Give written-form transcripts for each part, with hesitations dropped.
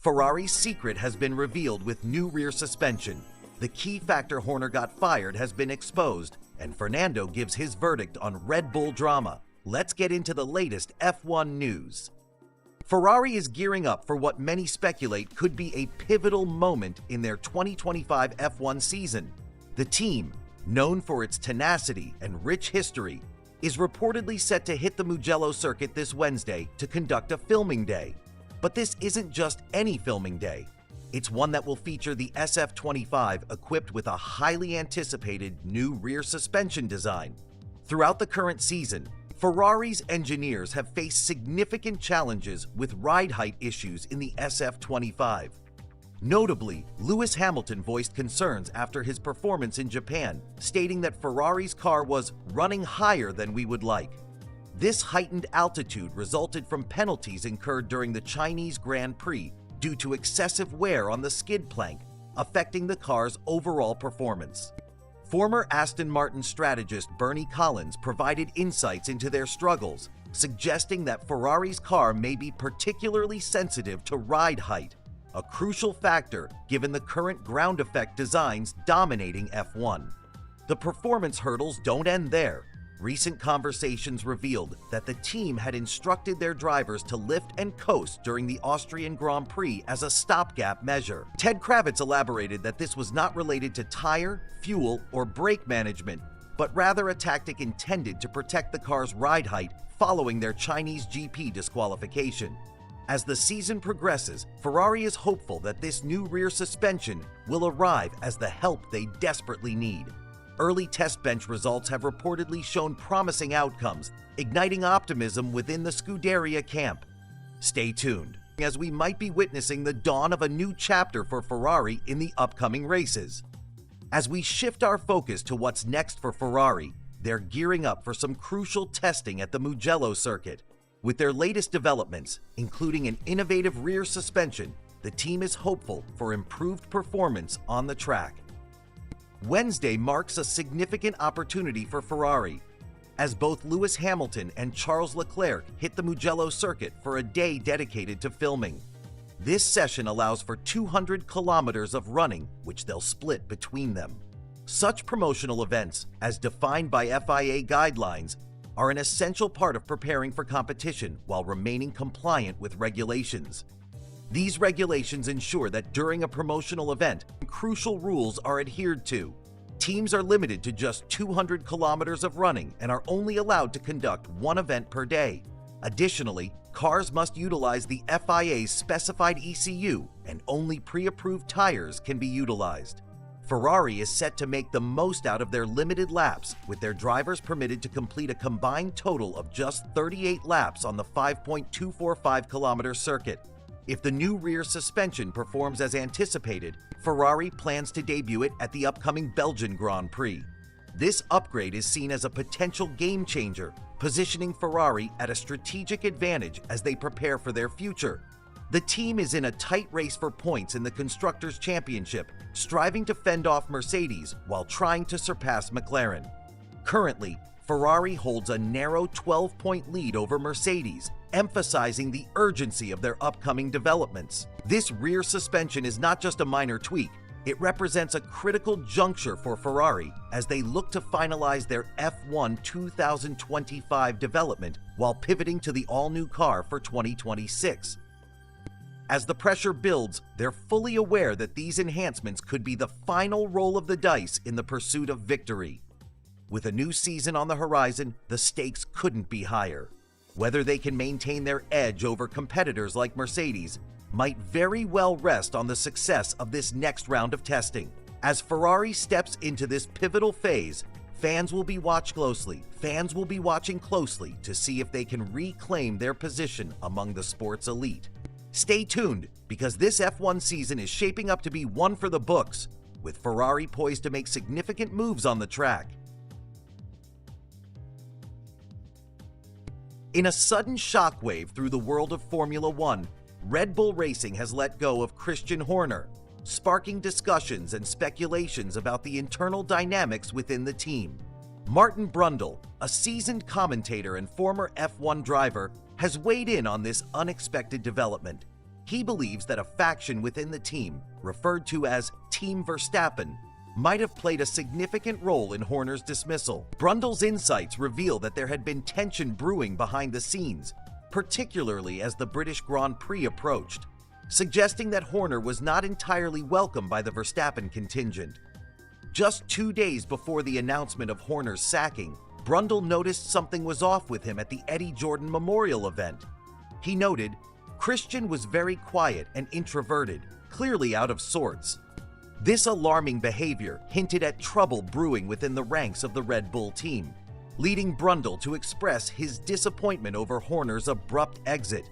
Ferrari's secret has been revealed with new rear suspension. The key factor Horner got fired has been exposed, and Fernando gives his verdict on Red Bull drama. Let's get into the latest F1 news. Ferrari is gearing up for what many speculate could be a pivotal moment in their 2025 F1 season. The team, known for its tenacity and rich history, is reportedly set to hit the Mugello circuit this Wednesday to conduct a filming day. But this isn't just any filming day. It's one that will feature the SF25 equipped with a highly anticipated new rear suspension design. Throughout the current season, Ferrari's engineers have faced significant challenges with ride height issues in the SF25. Notably, Lewis Hamilton voiced concerns after his performance in Japan, stating that Ferrari's car was running higher than we would like. This heightened altitude resulted from penalties incurred during the Chinese Grand Prix due to excessive wear on the skid plank, affecting the car's overall performance. Former Aston Martin strategist Bernie Collins provided insights into their struggles, suggesting that Ferrari's car may be particularly sensitive to ride height, a crucial factor given the current ground effect designs dominating F1. The performance hurdles don't end there. Recent conversations revealed that the team had instructed their drivers to lift and coast during the Austrian Grand Prix as a stopgap measure. Ted Kravitz elaborated that this was not related to tire, fuel, or brake management, but rather a tactic intended to protect the car's ride height following their Chinese GP disqualification. As the season progresses, Ferrari is hopeful that this new rear suspension will arrive as the help they desperately need. Early test bench results have reportedly shown promising outcomes, igniting optimism within the Scuderia camp. Stay tuned, as we might be witnessing the dawn of a new chapter for Ferrari in the upcoming races. As we shift our focus to what's next for Ferrari, they're gearing up for some crucial testing at the Mugello circuit. With their latest developments, including an innovative rear suspension, the team is hopeful for improved performance on the track. Wednesday marks a significant opportunity for Ferrari, as both Lewis Hamilton and Charles Leclerc hit the Mugello circuit for a day dedicated to filming. This session allows for 200 kilometers of running, which they'll split between them. Such promotional events, as defined by FIA guidelines, are an essential part of preparing for competition while remaining compliant with regulations. These regulations ensure that during a promotional event, crucial rules are adhered to. Teams are limited to just 200 kilometers of running and are only allowed to conduct one event per day. Additionally, cars must utilize the FIA's specified ECU, and only pre-approved tires can be utilized. Ferrari is set to make the most out of their limited laps, with their drivers permitted to complete a combined total of just 38 laps on the 5.245-kilometer circuit. If the new rear suspension performs as anticipated, Ferrari plans to debut it at the upcoming Belgian Grand Prix. This upgrade is seen as a potential game changer, positioning Ferrari at a strategic advantage as they prepare for their future. The team is in a tight race for points in the Constructors' Championship, striving to fend off Mercedes while trying to surpass McLaren. Currently, Ferrari holds a narrow 12-point lead over Mercedes, emphasizing the urgency of their upcoming developments. This rear suspension is not just a minor tweak, it represents a critical juncture for Ferrari as they look to finalize their F1 2025 development while pivoting to the all-new car for 2026. As the pressure builds, they're fully aware that these enhancements could be the final roll of the dice in the pursuit of victory. With a new season on the horizon, the stakes couldn't be higher. Whether they can maintain their edge over competitors like Mercedes might very well rest on the success of this next round of testing. As Ferrari steps into this pivotal phase, fans will be watching closely to see if they can reclaim their position among the sport's elite. Stay tuned, because this F1 season is shaping up to be one for the books, with Ferrari poised to make significant moves on the track. In a sudden shockwave through the world of Formula One, Red Bull Racing has let go of Christian Horner, sparking discussions and speculations about the internal dynamics within the team. Martin Brundle, a seasoned commentator and former F1 driver, has weighed in on this unexpected development. He believes that a faction within the team, referred to as Team Verstappen, might have played a significant role in Horner's dismissal. Brundle's insights reveal that there had been tension brewing behind the scenes, particularly as the British Grand Prix approached, suggesting that Horner was not entirely welcome by the Verstappen contingent. Just 2 days before the announcement of Horner's sacking, Brundle noticed something was off with him at the Eddie Jordan Memorial event. He noted, Christian was very quiet and introverted, clearly out of sorts. This alarming behavior hinted at trouble brewing within the ranks of the Red Bull team, leading Brundle to express his disappointment over Horner's abrupt exit.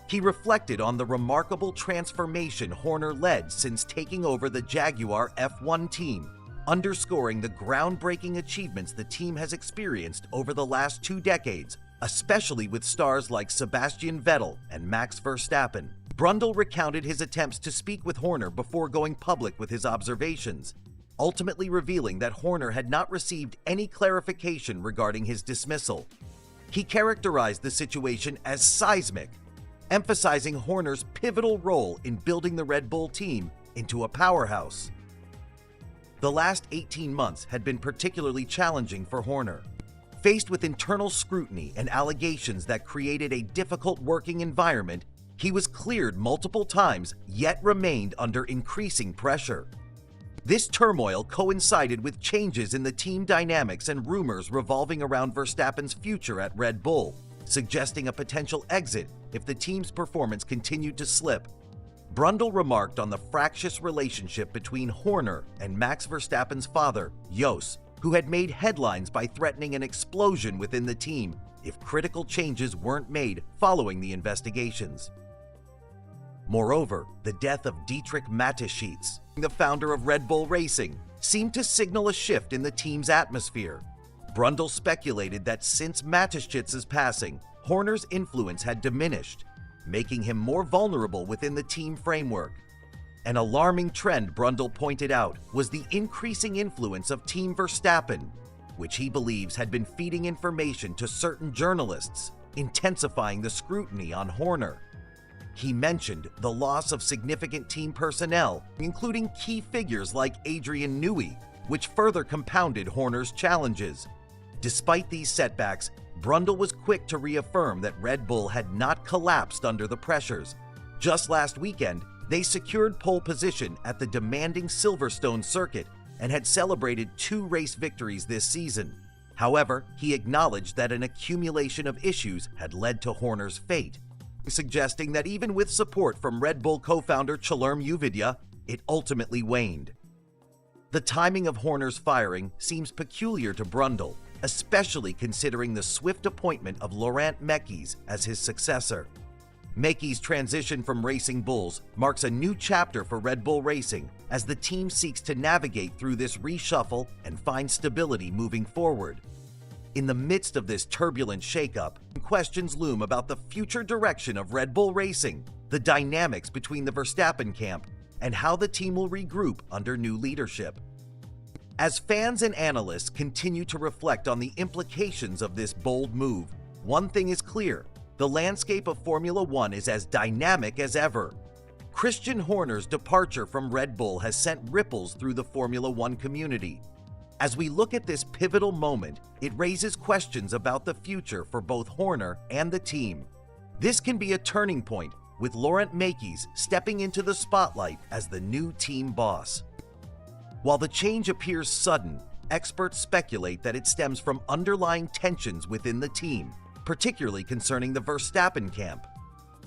He reflected on the remarkable transformation Horner led since taking over the Jaguar F1 team, underscoring the groundbreaking achievements the team has experienced over the last 2 decades, especially with stars like Sebastian Vettel and Max Verstappen. Brundle recounted his attempts to speak with Horner before going public with his observations, ultimately revealing that Horner had not received any clarification regarding his dismissal. He characterized the situation as seismic, emphasizing Horner's pivotal role in building the Red Bull team into a powerhouse. The last 18 months had been particularly challenging for Horner. Faced with internal scrutiny and allegations that created a difficult working environment, he was cleared multiple times yet remained under increasing pressure. This turmoil coincided with changes in the team dynamics and rumors revolving around Verstappen's future at Red Bull, suggesting a potential exit if the team's performance continued to slip. Brundle remarked on the fractious relationship between Horner and Max Verstappen's father, Jos, who had made headlines by threatening an explosion within the team if critical changes weren't made following the investigations. Moreover, the death of Dietrich Mateschitz, the founder of Red Bull Racing, seemed to signal a shift in the team's atmosphere. Brundle speculated that since Mateschitz' passing, Horner's influence had diminished, making him more vulnerable within the team framework. An alarming trend Brundle pointed out was the increasing influence of Team Verstappen, which he believes had been feeding information to certain journalists, intensifying the scrutiny on Horner. He mentioned the loss of significant team personnel, including key figures like Adrian Newey, which further compounded Horner's challenges. Despite these setbacks, Brundle was quick to reaffirm that Red Bull had not collapsed under the pressures. Just last weekend, they secured pole position at the demanding Silverstone circuit and had celebrated 2 race victories this season. However, he acknowledged that an accumulation of issues had led to Horner's fate, suggesting that even with support from Red Bull co-founder Guilherme Uvidea, it ultimately waned. The timing of Horner's firing seems peculiar to Brundle, especially considering the swift appointment of Laurent Mekies as his successor. Mekies' transition from Racing Bulls marks a new chapter for Red Bull Racing as the team seeks to navigate through this reshuffle and find stability moving forward. In the midst of this turbulent shakeup, questions loom about the future direction of Red Bull Racing, the dynamics between the Verstappen camp, and how the team will regroup under new leadership. As fans and analysts continue to reflect on the implications of this bold move, one thing is clear: the landscape of Formula One is as dynamic as ever. Christian Horner's departure from Red Bull has sent ripples through the Formula One community. As we look at this pivotal moment, it raises questions about the future for both Horner and the team. This can be a turning point, with Laurent Mekies stepping into the spotlight as the new team boss. While the change appears sudden, experts speculate that it stems from underlying tensions within the team, particularly concerning the Verstappen camp.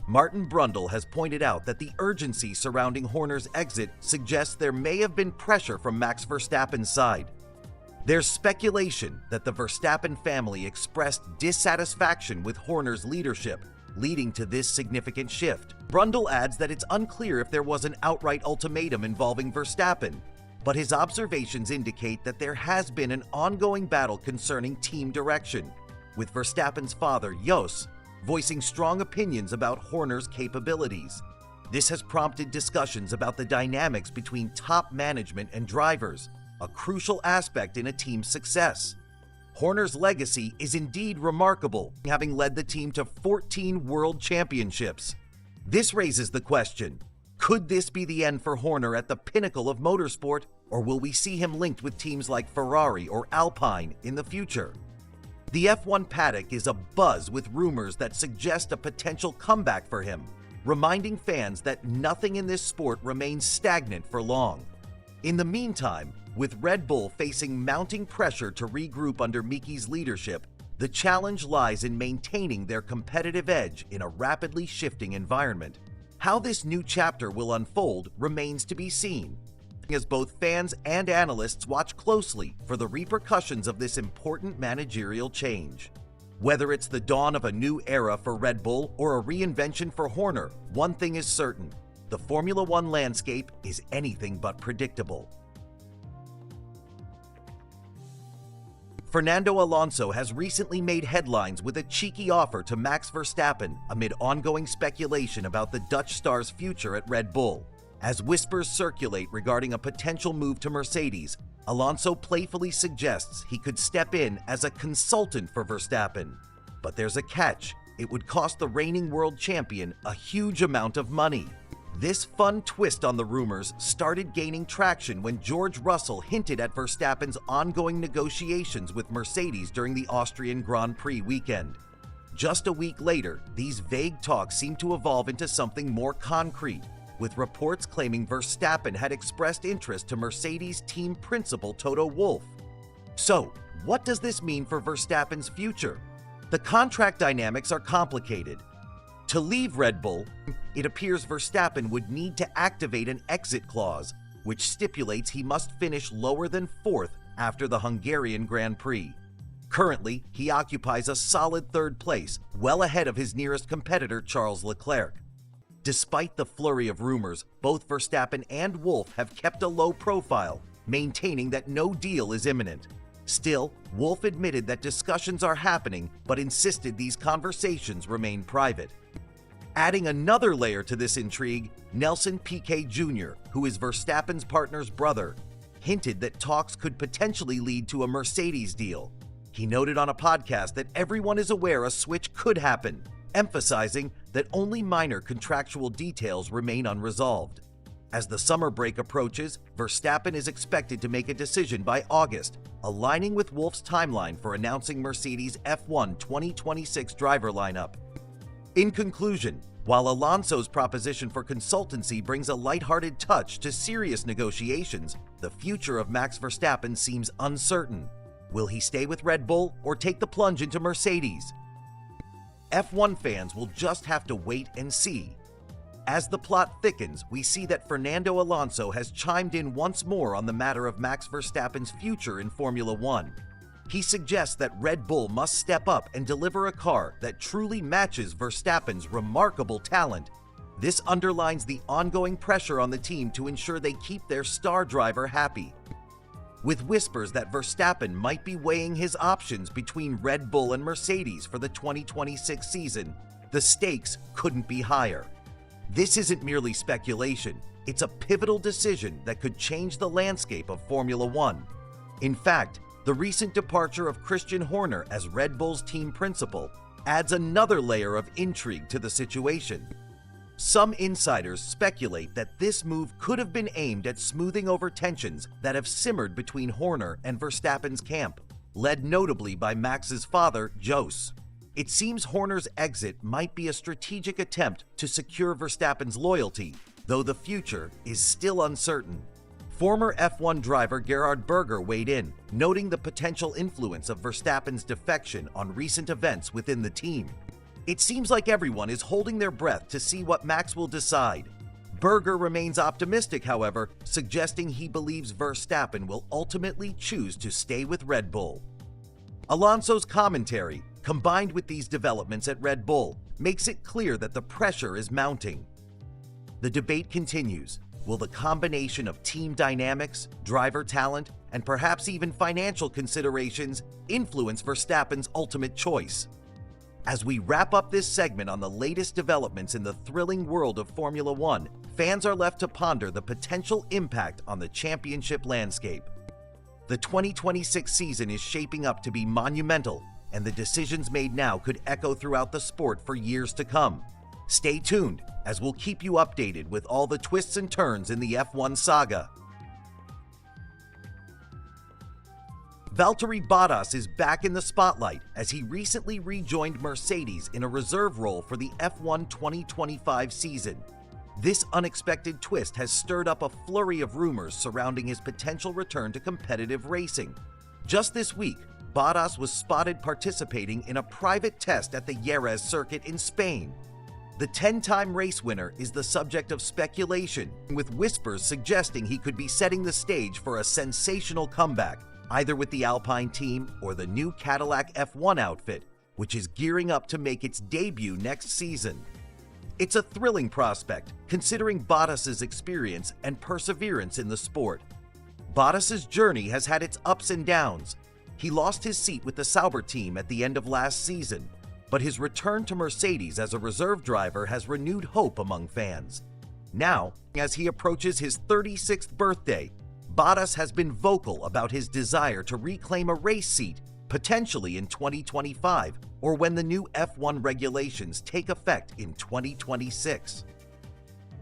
Martin Brundle has pointed out that the urgency surrounding Horner's exit suggests there may have been pressure from Max Verstappen's side. There's speculation that the Verstappen family expressed dissatisfaction with Horner's leadership, leading to this significant shift. Brundle adds that it's unclear if there was an outright ultimatum involving Verstappen, but his observations indicate that there has been an ongoing battle concerning team direction, with Verstappen's father, Jos, voicing strong opinions about Horner's capabilities. This has prompted discussions about the dynamics between top management and drivers, a crucial aspect in a team's success. Horner's legacy is indeed remarkable, having led the team to 14 world championships. This raises the question, could this be the end for Horner at the pinnacle of motorsport, or will we see him linked with teams like Ferrari or Alpine in the future? The F1 paddock is abuzz with rumors that suggest a potential comeback for him, reminding fans that nothing in this sport remains stagnant for long. In the meantime, with Red Bull facing mounting pressure to regroup under Mickey's leadership, the challenge lies in maintaining their competitive edge in a rapidly shifting environment. How this new chapter will unfold remains to be seen, as both fans and analysts watch closely for the repercussions of this important managerial change. Whether it's the dawn of a new era for Red Bull or a reinvention for Horner, one thing is certain: the Formula One landscape is anything but predictable. Fernando Alonso has recently made headlines with a cheeky offer to Max Verstappen amid ongoing speculation about the Dutch star's future at Red Bull. As whispers circulate regarding a potential move to Mercedes, Alonso playfully suggests he could step in as a consultant for Verstappen. But there's a catch: it would cost the reigning world champion a huge amount of money. This fun twist on the rumors started gaining traction when George Russell hinted at Verstappen's ongoing negotiations with Mercedes during the Austrian Grand Prix weekend. Just a week later, these vague talks seemed to evolve into something more concrete, with reports claiming Verstappen had expressed interest to Mercedes team principal Toto Wolff. So, what does this mean for Verstappen's future? The contract dynamics are complicated. To leave Red Bull, it appears Verstappen would need to activate an exit clause, which stipulates he must finish lower than fourth after the Hungarian Grand Prix. Currently, he occupies a solid third place, well ahead of his nearest competitor Charles Leclerc. Despite the flurry of rumors, both Verstappen and Wolff have kept a low profile, maintaining that no deal is imminent. Still, Wolff admitted that discussions are happening, but insisted these conversations remain private. Adding another layer to this intrigue, Nelson Piquet Jr., who is Verstappen's partner's brother, hinted that talks could potentially lead to a Mercedes deal. He noted on a podcast that everyone is aware a switch could happen, emphasizing that only minor contractual details remain unresolved. As the summer break approaches, Verstappen is expected to make a decision by August, aligning with Wolff's timeline for announcing Mercedes' F1 2026 driver lineup. In conclusion, while Alonso's proposition for consultancy brings a lighthearted touch to serious negotiations, the future of Max Verstappen seems uncertain. Will he stay with Red Bull or take the plunge into Mercedes? F1 fans will just have to wait and see. As the plot thickens, we see that Fernando Alonso has chimed in once more on the matter of Max Verstappen's future in Formula One. He suggests that Red Bull must step up and deliver a car that truly matches Verstappen's remarkable talent. This underlines the ongoing pressure on the team to ensure they keep their star driver happy. With whispers that Verstappen might be weighing his options between Red Bull and Mercedes for the 2026 season, the stakes couldn't be higher. This isn't merely speculation, it's a pivotal decision that could change the landscape of Formula One. In fact, the recent departure of Christian Horner as Red Bull's team principal adds another layer of intrigue to the situation. Some insiders speculate that this move could have been aimed at smoothing over tensions that have simmered between Horner and Verstappen's camp, led notably by Max's father, Jos. It seems Horner's exit might be a strategic attempt to secure Verstappen's loyalty, though the future is still uncertain. Former F1 driver Gerhard Berger weighed in, noting the potential influence of Verstappen's defection on recent events within the team. It seems like everyone is holding their breath to see what Max will decide. Berger remains optimistic, however, suggesting he believes Verstappen will ultimately choose to stay with Red Bull. Alonso's commentary, combined with these developments at Red Bull, makes it clear that the pressure is mounting. The debate continues. Will the combination of team dynamics, driver talent, and perhaps even financial considerations influence Verstappen's ultimate choice? As we wrap up this segment on the latest developments in the thrilling world of Formula One, fans are left to ponder the potential impact on the championship landscape. The 2026 season is shaping up to be monumental, and the decisions made now could echo throughout the sport for years to come. Stay tuned, as we'll keep you updated with all the twists and turns in the F1 saga. Valtteri Bottas is back in the spotlight as he recently rejoined Mercedes in a reserve role for the F1 2025 season. This unexpected twist has stirred up a flurry of rumors surrounding his potential return to competitive racing. Just this week, Bottas was spotted participating in a private test at the Jerez circuit in Spain. The 10-time race winner is the subject of speculation, with whispers suggesting he could be setting the stage for a sensational comeback, either with the Alpine team or the new Cadillac F1 outfit, which is gearing up to make its debut next season. It's a thrilling prospect, considering Bottas's experience and perseverance in the sport. Bottas's journey has had its ups and downs. He lost his seat with the Sauber team at the end of last season, but his return to Mercedes as a reserve driver has renewed hope among fans. Now, as he approaches his 36th birthday, Bottas has been vocal about his desire to reclaim a race seat, potentially in 2025 or when the new F1 regulations take effect in 2026.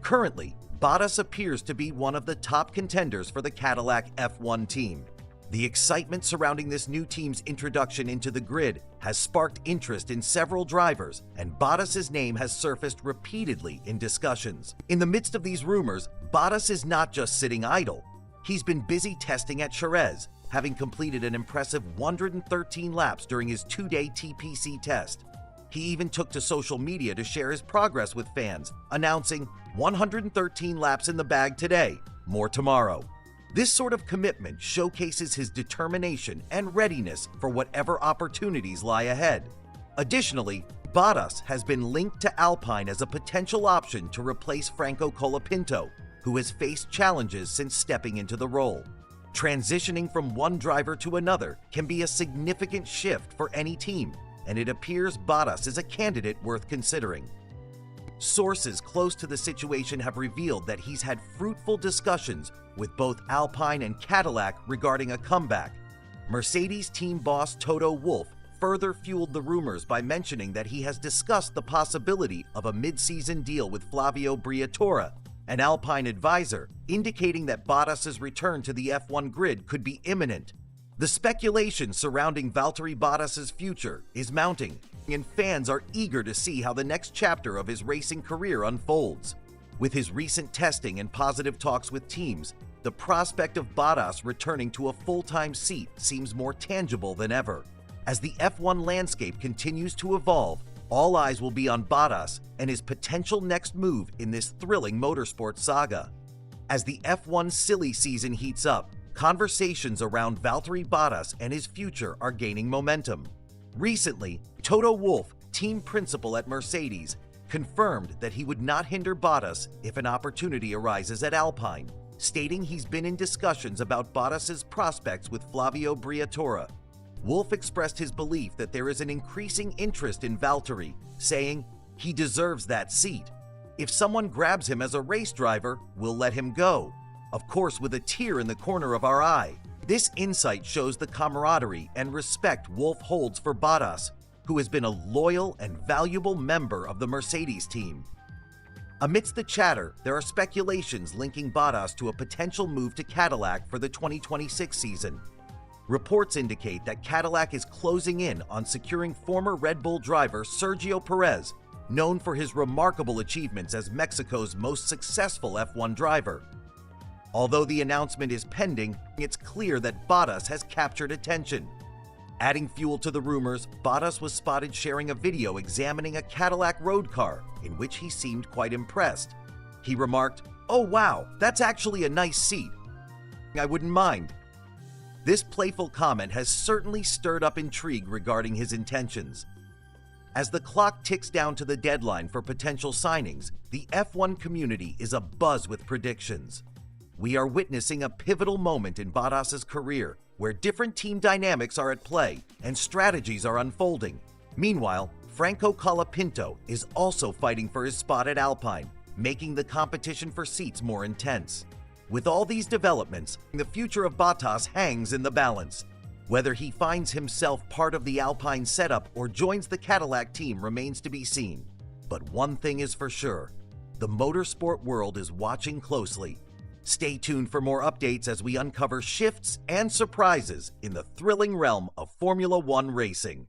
Currently, Bottas appears to be one of the top contenders for the Cadillac F1 team. The excitement surrounding this new team's introduction into the grid has sparked interest in several drivers, and Bottas's name has surfaced repeatedly in discussions. In the midst of these rumors, Bottas is not just sitting idle. He's been busy testing at Jerez, having completed an impressive 113 laps during his 2-day TPC test. He even took to social media to share his progress with fans, announcing 113 laps in the bag today, more tomorrow. This sort of commitment showcases his determination and readiness for whatever opportunities lie ahead. Additionally, Bottas has been linked to Alpine as a potential option to replace Franco Colapinto, who has faced challenges since stepping into the role. Transitioning from one driver to another can be a significant shift for any team, and it appears Bottas is a candidate worth considering. Sources close to the situation have revealed that he's had fruitful discussions with both Alpine and Cadillac regarding a comeback. Mercedes team boss Toto Wolff further fueled the rumors by mentioning that he has discussed the possibility of a mid-season deal with Flavio Briatore, an Alpine advisor, indicating that Bottas's return to the F1 grid could be imminent. The speculation surrounding Valtteri Bottas's future is mounting, and fans are eager to see how the next chapter of his racing career unfolds. With his recent testing and positive talks with teams, the prospect of Bottas returning to a full-time seat seems more tangible than ever. As the F1 landscape continues to evolve, all eyes will be on Bottas and his potential next move in this thrilling motorsport saga. As the F1 silly season heats up, conversations around Valtteri Bottas and his future are gaining momentum. Recently, Toto Wolff, team principal at Mercedes, confirmed that he would not hinder Bottas if an opportunity arises at Alpine, stating he's been in discussions about Bottas's prospects with Flavio Briatore. Wolff expressed his belief that there is an increasing interest in Valtteri, saying, "He deserves that seat. If someone grabs him as a race driver, we'll let him go. Of course, with a tear in the corner of our eye." This insight shows the camaraderie and respect Wolff holds for Bottas, who has been a loyal and valuable member of the Mercedes team. Amidst the chatter, there are speculations linking Bottas to a potential move to Cadillac for the 2026 season. Reports indicate that Cadillac is closing in on securing former Red Bull driver Sergio Perez, known for his remarkable achievements as Mexico's most successful F1 driver. Although the announcement is pending, it's clear that Bottas has captured attention. Adding fuel to the rumors, Bottas was spotted sharing a video examining a Cadillac road car, in which he seemed quite impressed. He remarked, "Oh wow, that's actually a nice seat. I wouldn't mind." This playful comment has certainly stirred up intrigue regarding his intentions. As the clock ticks down to the deadline for potential signings, the F1 community is abuzz with predictions. We are witnessing a pivotal moment in Bottas's career, where different team dynamics are at play and strategies are unfolding. Meanwhile, Franco Colapinto is also fighting for his spot at Alpine, making the competition for seats more intense. With all these developments, the future of Bottas hangs in the balance. Whether he finds himself part of the Alpine setup or joins the Cadillac team remains to be seen. But one thing is for sure, the motorsport world is watching closely. Stay tuned for more updates as we uncover shifts and surprises in the thrilling realm of Formula One racing.